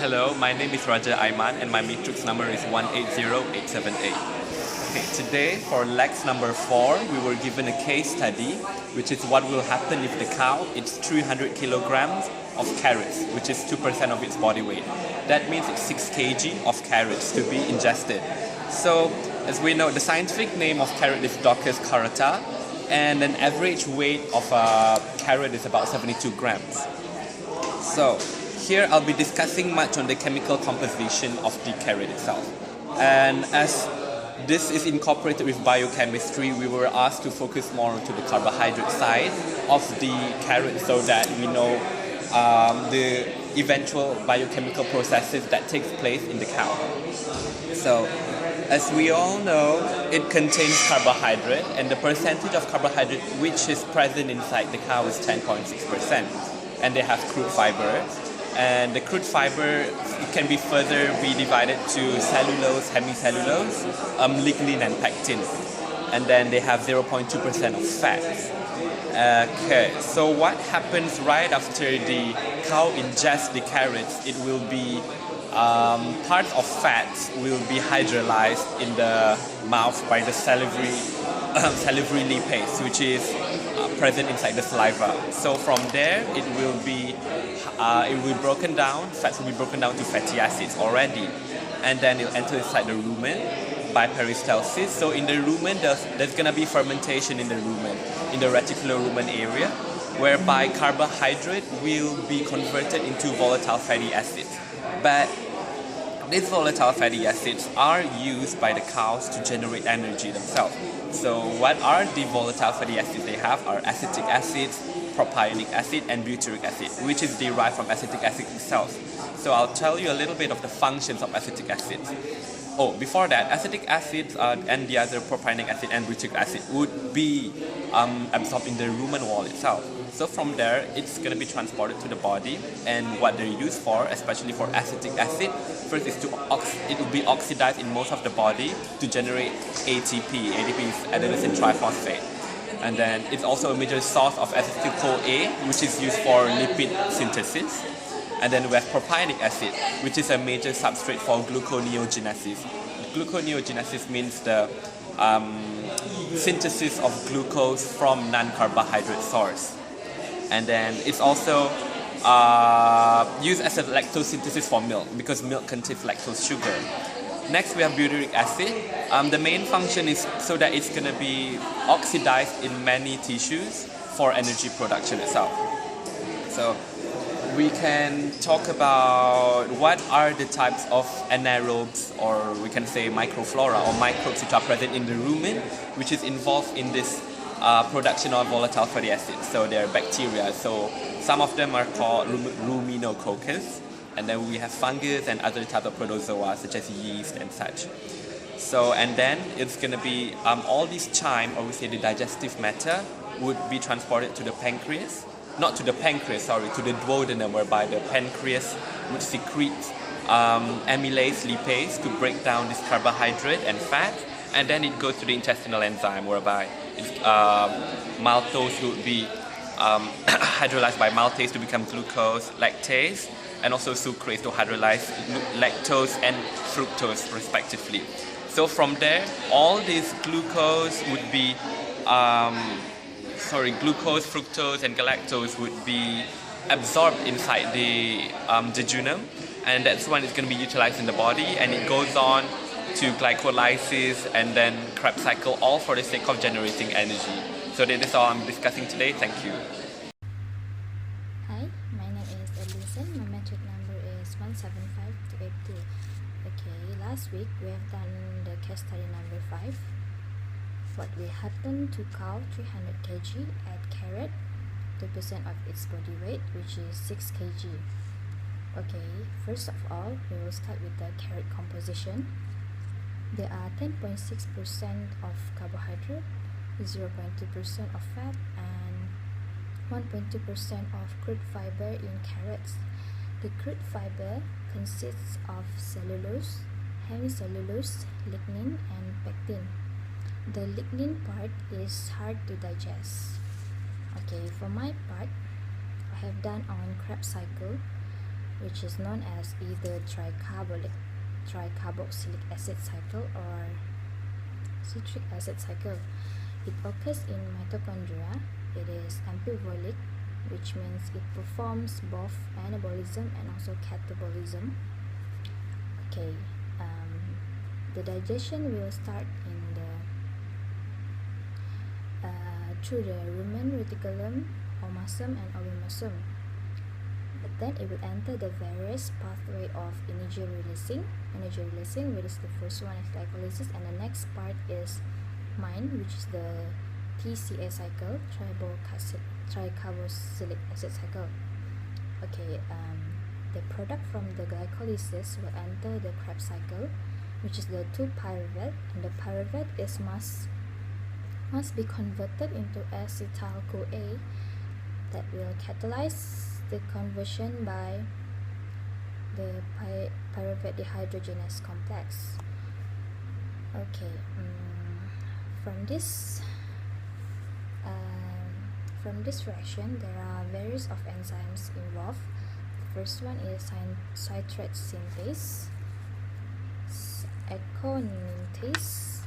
Hello, my name is Raja Aiman and my matrix number is 180878. Okay, today for lex number 4, we were given a case study, which is what will happen if the cow eats 300 kilograms of carrots, which is 2% of its body weight. That means it's 6 kg of carrots to be ingested. So, as we know, the scientific name of carrot is Docus carota, and an average weight of a carrot is about 72 grams. So, here I'll be discussing much on the chemical composition of the carrot itself. And as this is incorporated with biochemistry, we were asked to focus more onto the carbohydrate side of the carrot so that we know the eventual biochemical processes that takes place in the cow. So, as we all know, it contains carbohydrate, and the percentage of carbohydrate which is present inside the cow is 10.6%. And they have crude fiber. And the crude fiber can be further be divided to cellulose, hemicellulose, lignin and pectin. And then they have 0.2% of fats. Okay, so what happens right after the cow ingests the carrots? It will be parts of fats will be hydrolyzed in the mouth by the salivary lipase, which is present inside the saliva. So from there, it will be broken down. Fats will be broken down to fatty acids already, and then it'll enter inside the rumen by peristalsis. So in the rumen, there's gonna be fermentation in the rumen, in the reticular rumen area, whereby carbohydrate will be converted into volatile fatty acids. But these volatile fatty acids are used by the cows to generate energy themselves. So what are the volatile fatty acids they have are acetic acids, propionic acid and butyric acid, which is derived from acetic acid itself. So I'll tell you a little bit of the functions of acetic acids. Oh, before that, acetic acid and the other propionic acid and butyric acid would be absorbed in the rumen wall itself. So from there, it's going to be transported to the body, and what they're used for, especially for acetic acid, first is it will be oxidized in most of the body to generate ATP. ATP is adenosine triphosphate. And then it's also a major source of acetyl-CoA, which is used for lipid synthesis. And then we have propionic acid, which is a major substrate for gluconeogenesis. Gluconeogenesis means the synthesis of glucose from non-carbohydrate source. And then it's also used as a lactose synthesis for milk, because milk contains lactose sugar. Next, we have butyric acid. The main function is so that it's going to be oxidized in many tissues for energy production itself. So we can talk about what are the types of anaerobes, or we can say microflora or microbes which are present in the rumen, which is involved in this production of volatile fatty acids. So they are bacteria. So some of them are called ruminococcus, and then we have fungus and other types of protozoa such as yeast and such. So, and then it's going to be all this chyme, or we say the digestive matter, would be transported to the pancreas. Not to the pancreas, sorry, to the duodenum, whereby the pancreas would secrete amylase lipase to break down this carbohydrate and fat, and then it goes to the intestinal enzyme, whereby maltose would be hydrolyzed by maltase to become glucose, lactase, and also sucrase to hydrolyze lactose and fructose respectively. So from there, all these glucose would be glucose, fructose, and galactose would be absorbed inside the jejunum, and that's when it's going to be utilized in the body, and it goes on to glycolysis and then Krebs cycle, all for the sake of generating energy. So that is all I'm discussing today. Thank you. Hi, my name is Elisa. My metric number is 175282. Okay, last week we have done the case study number 5. What will happen to cow 300 kg at carrot, 2% of its body weight, which is 6 kg. Okay, first of all, we will start with the carrot composition. There are 10.6% of carbohydrate, 0.2% of fat, and 1.2% of crude fiber in carrots. The crude fiber consists of cellulose, hemicellulose, lignin, and pectin. The lignin part is hard to digest. Okay, for my part, I have done on Krebs cycle. which is known as either tricarboxylic acid cycle or citric acid cycle. It occurs in mitochondria. It is ambivalent, which means it performs both anabolism and also catabolism. Okay, the digestion will start in through the rumen reticulum, omasum and ovimasum. But then it will enter the various pathway of energy releasing, which is the first one is glycolysis, and the next part is MIND, which is the TCA cycle, tricarboxylic acid cycle. Okay, the product from the glycolysis will enter the Krebs cycle, which is the 2-pyruvate, and the pyruvate is must be converted into acetyl-CoA that will catalyze the conversion by the pyruvate dehydrogenase complex. Okay, from this reaction there are various of enzymes involved. The first one is citrate synthase, aconitase,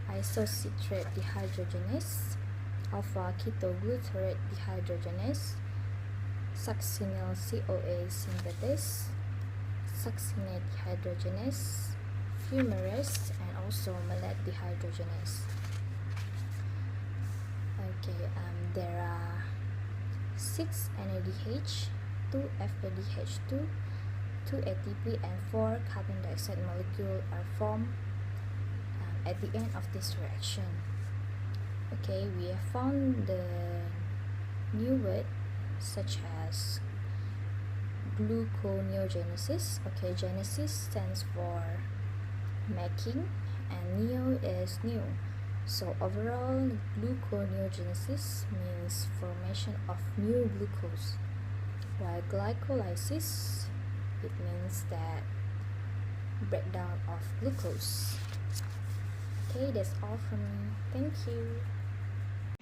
isocitrate dehydrogenase, alpha ketoglutarate dehydrogenase, succinyl CoA synthetase, succinate dehydrogenase, fumarase, and also malate dehydrogenase. Okay, there are 6 NADH, 2 FADH2, 2 ATP, and 4 carbon dioxide molecule are formed at the end of this reaction. Okay, we have found the new word such as gluconeogenesis. Okay, genesis stands for making and neo is new. So overall, gluconeogenesis means formation of new glucose, while glycolysis, it means that breakdown of glucose. Okay, that's all from me. Thank you.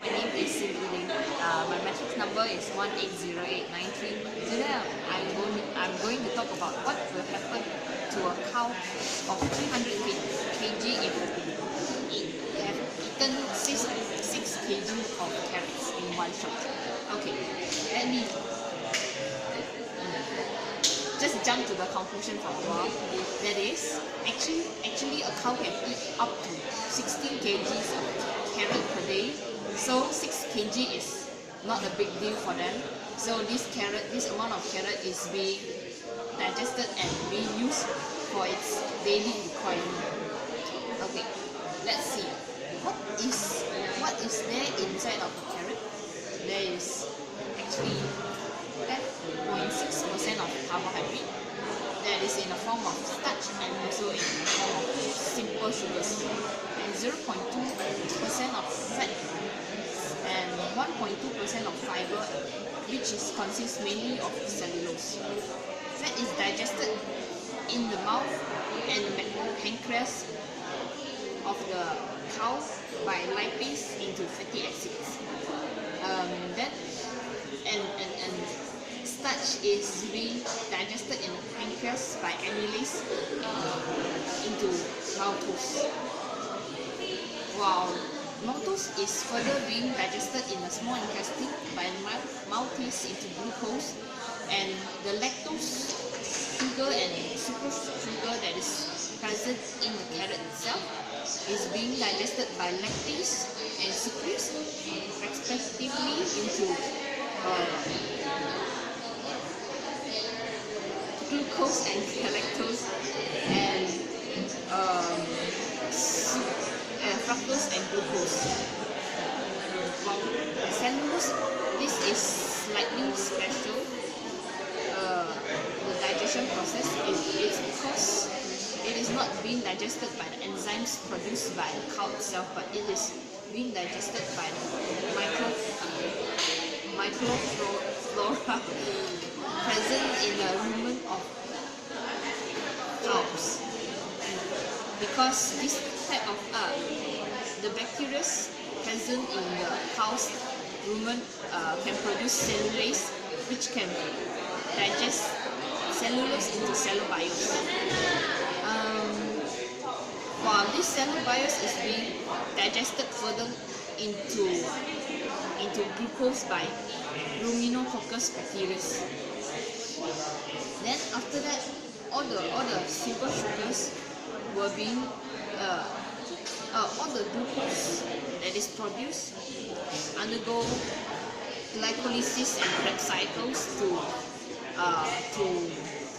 My name is Cindy. My matrix number is 1808930. Today I'm going to talk about what will happen to a cow of 300 kg if it have eaten 6 kg of carrots in one shot. Okay, let me just jump to the conclusion for a while. That is, actually a cow can eat up to 16 kg of carrot per day. So 6 kg is not a big deal for them. So this amount of carrot is being digested and being used for its daily requirement. Okay, let's see. What is there inside of the carrot? There is actually 10.6% of carbohydrate that is in the form of starch and also in the form of simple sugars, and 0.2% of fat and 1.2% of fiber, which consists mainly of cellulose. Fat is digested in the mouth and pancreas of the cow by lipase into fatty acids. And starch is being digested in the pancreas by amylase into maltose. While maltose is further being digested in the small intestine by maltase into glucose, and the lactose, sugar and sucrose sugar that is present in the carrot itself is being digested by lactase and sucrose respectively into glucose and galactose and fructose and glucose. While cellulose, this is slightly special. The digestion process is because it is not being digested by the enzymes produced by the cow itself, but it is being digested by the microflora present in the rumen of cows. Because this type of the bacteria present in the cow's rumen can produce cellulase, which can digest cellulose into cellobiose. While this cellobiose is being digested further into glucose by Ruminococcus bacteria. Then after that, all the simple sugars were being all the glucose that is produced undergo glycolysis and Krebs cycles to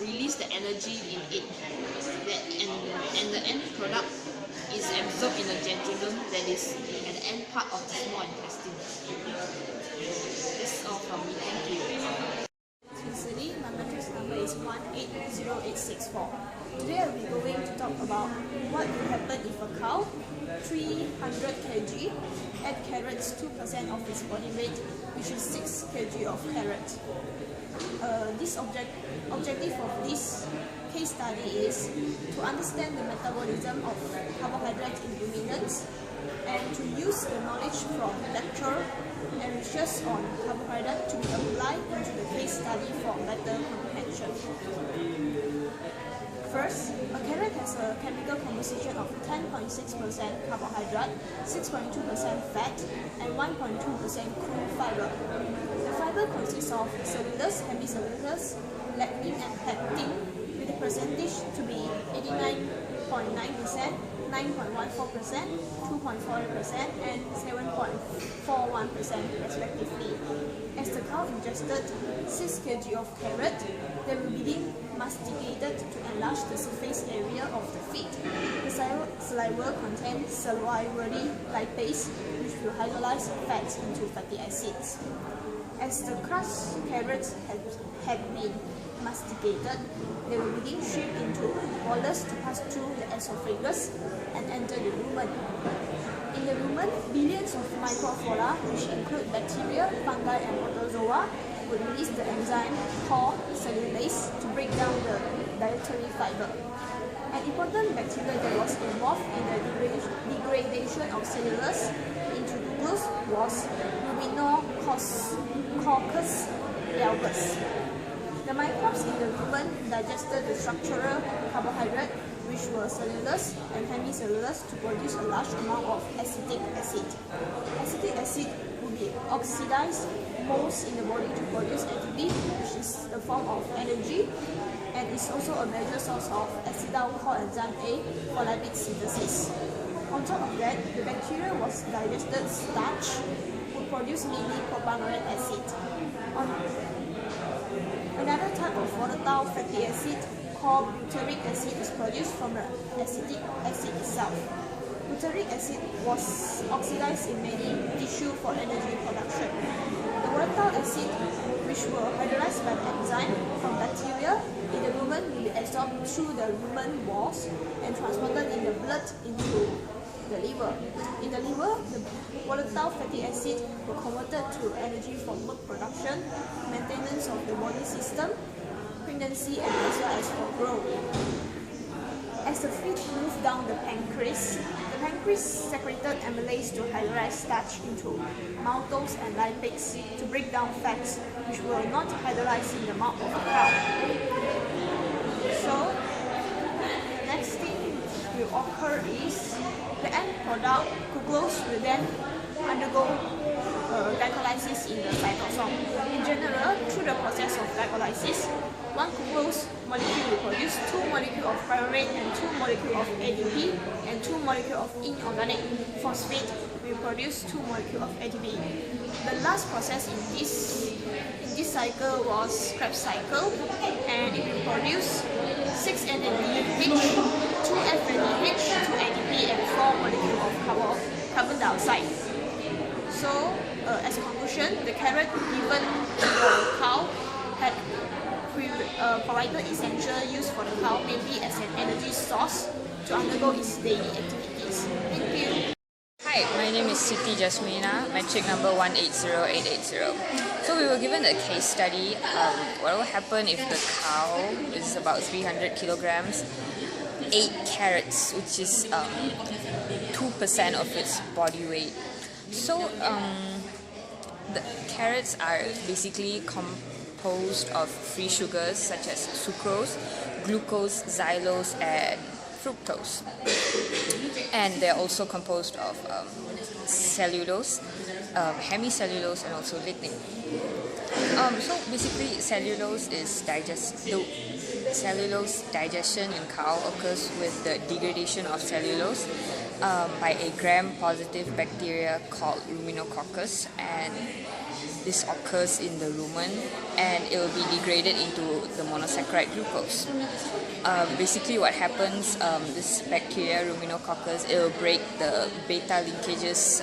release the energy in it. And the end product is absorbed in the jejunum that is at the end part of the small intestine. That's all from me. Thank you. Today, my matrix number is 180864. Today I'll be going to talk about what will happen if a cow, 300 kg, add carrots 2% of its body weight, which is 6 kg of carrot. This objective of this case study is to understand the metabolism of carbohydrates in ruminants and to use the knowledge from lecture and research on carbohydrate to be applied into the case study for better comprehension. First, a carrot has a chemical composition of 10.6% carbohydrate, 6.2% fat, and 1.2% crude fiber. The fiber consists of cellulose, hemicellulose, lectin, and pectin, with the percentage to be 89.9%, 9.14%, 2.4%, and 7.41% respectively. As the cow ingested 6 kg of carrot, they will begin masticated to enlarge the surface area of the feed. The saliva contains salivary lipase, which will hydrolyze fats into fatty acids. As the crushed carrots had been masticated, they will begin shaped into bolus to pass through the esophagus and enter the rumen. In the rumen, billions of microflora, which include bacteria, fungi, and protozoa, would release the enzyme called cellulase to break down the dietary fiber. An important bacteria that was involved in the degradation of cellulose into glucose was Ruminococcus albus. The microbes in the rumen digested the structural carbohydrate, which were cellulose and hemicellulose, to produce a large amount of acetic acid. Acetic acid will be oxidized most in the body to produce ATP, which is a form of energy, and is also a major source of acetyl coenzyme A for lipid synthesis. On top of that, the bacteria was digested starch, would produce mainly propanoic acid. Another type of volatile fatty acid called butyric acid is produced from the acetic acid itself. Butyric acid was oxidized in many tissue for energy production. The volatile acid, which were hydrolyzed by the enzyme from bacteria in the rumen, will be absorbed through the rumen walls and transported in the blood into the liver. In the liver, the volatile fatty acid were converted to energy for milk production, maintenance of the body system, pregnancy, and as well as for growth. As the feed moved down the pancreas secreted amylase to hydrolyze starch into maltose and lipase to break down fats, which were not hydrolyzed in the mouth of the cow. So, the next thing will occur is the end product, glucose, will then undergo glycolysis in the cytosol. In general, through the process of glycolysis, one glucose molecule will produce 2 molecules of pyruvate and 2 molecules of ADP, and 2 molecules of inorganic phosphate will produce 2 molecules of ATP. The last process in this cycle was Krebs cycle, and it will produce 6 NADH, 2 FADH, 2 ADP, and 4 molecules of carbon dioxide. So, as a conclusion, the carrot given to the cow had provided essential use for the cow, mainly as an energy source to undergo its daily activities. Thank you. Hi, my name is Siti Jasmina, metric number 180880. So we were given a case study, what will happen if the cow is about 300 kilograms, 8 carrots, which is 2% of its body weight. So the carrots are basically composed of free sugars such as sucrose, glucose, xylose, and fructose. And they're also composed of cellulose, hemicellulose, and also lignin. So basically, cellulose digestion in cow occurs with the degradation of cellulose by a gram-positive bacteria called ruminococcus, and this occurs in the rumen, and it will be degraded into the monosaccharide glucose. Basically what happens, this bacteria ruminococcus, it will break the beta linkages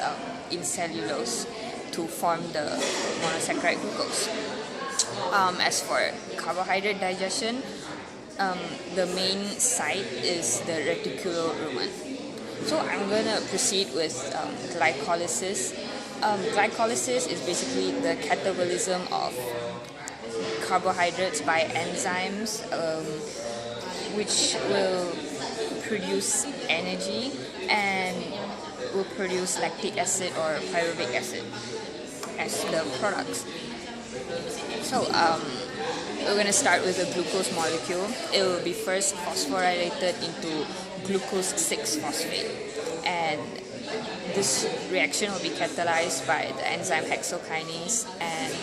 in cellulose to form the monosaccharide glucose. As for carbohydrate digestion, the main site is the reticulorumen. So I'm going to proceed with glycolysis. Glycolysis is basically the catabolism of carbohydrates by enzymes, which will produce energy and will produce lactic acid or pyruvic acid as the products. So we're going to start with the glucose molecule. It will be first phosphorylated into glucose 6-phosphate, and this reaction will be catalyzed by the enzyme hexokinase, and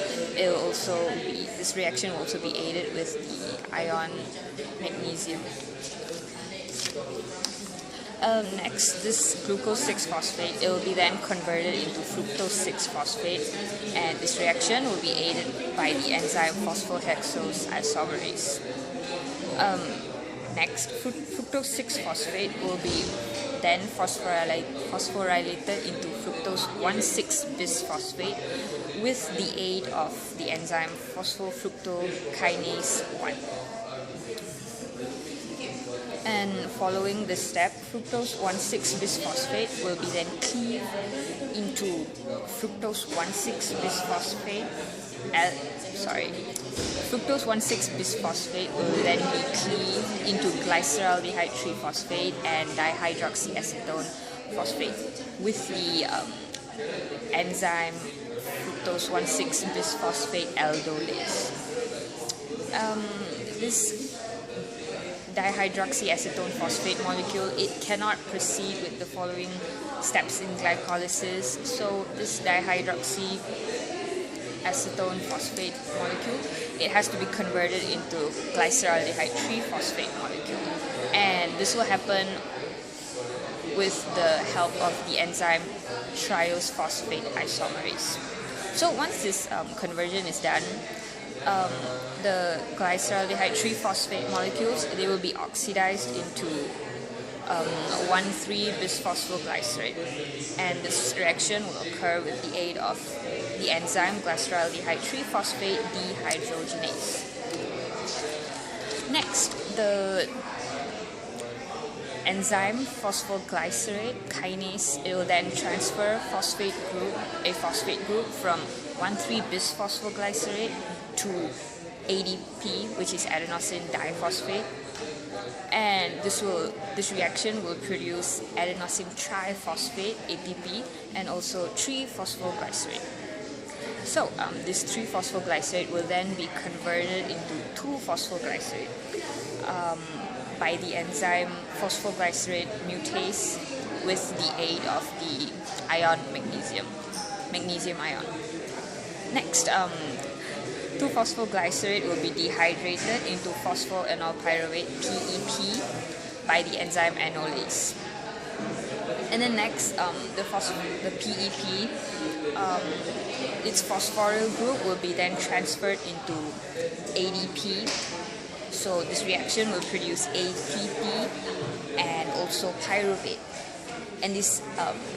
this reaction will also be aided with the ion magnesium. Next, this glucose 6-phosphate, it will be then converted into fructose 6-phosphate, and this reaction will be aided by the enzyme phosphohexose isomerase. Next, fructose 6-phosphate will be then phosphorylated into fructose 1,6-bisphosphate with the aid of the enzyme phosphofructokinase 1. And following this step, fructose 1,6-bisphosphate will be then cleaved into fructose 1,6-bisphosphate. Fructose 1,6-bisphosphate will then be cleaved into glyceraldehyde 3-phosphate and dihydroxyacetone phosphate with the enzyme fructose 1,6-bisphosphate aldolase. This dihydroxyacetone phosphate molecule, it cannot proceed with the following steps in glycolysis. So this dihydroxyacetone phosphate molecule, it has to be converted into glyceraldehyde 3-phosphate molecule, and this will happen with the help of the enzyme triose phosphate isomerase. So once this conversion is done, the glyceraldehyde 3-phosphate molecules, they will be oxidized into 1,3-bisphosphoglycerate, and this reaction will occur with the aid of the enzyme glyceraldehyde 3-phosphate dehydrogenase. Next, the enzyme phosphoglycerate kinase, it will then transfer a phosphate group from 1,3-bisphosphoglycerate to ADP, which is adenosine diphosphate, and this reaction will produce adenosine triphosphate (ATP) and also 3-phosphoglycerate. So this 3-phosphoglycerate will then be converted into 2-phosphoglycerate by the enzyme phosphoglycerate mutase with the aid of the ion magnesium ion. Next, 2-phosphoglycerate will be dehydrated into phosphoenolpyruvate PEP by the enzyme enolase. And then next, the PEP, its phosphoryl group will be then transferred into ADP. So this reaction will produce ATP and also pyruvate. And this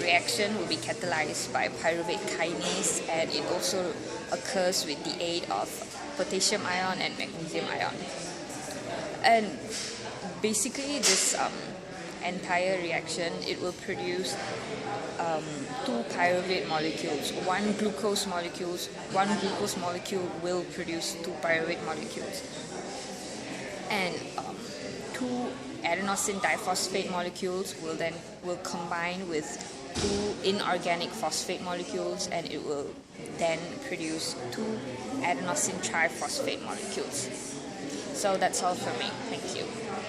reaction will be catalyzed by pyruvate kinase, and it also occurs with the aid of potassium ion and magnesium ion. And basically this entire reaction, it will produce 2 pyruvate molecules. One glucose molecule will produce 2 pyruvate molecules, and 2 adenosine diphosphate molecules will combine with two inorganic phosphate molecules, and it will then produce two adenosine triphosphate molecules. So that's all for me. Thank you.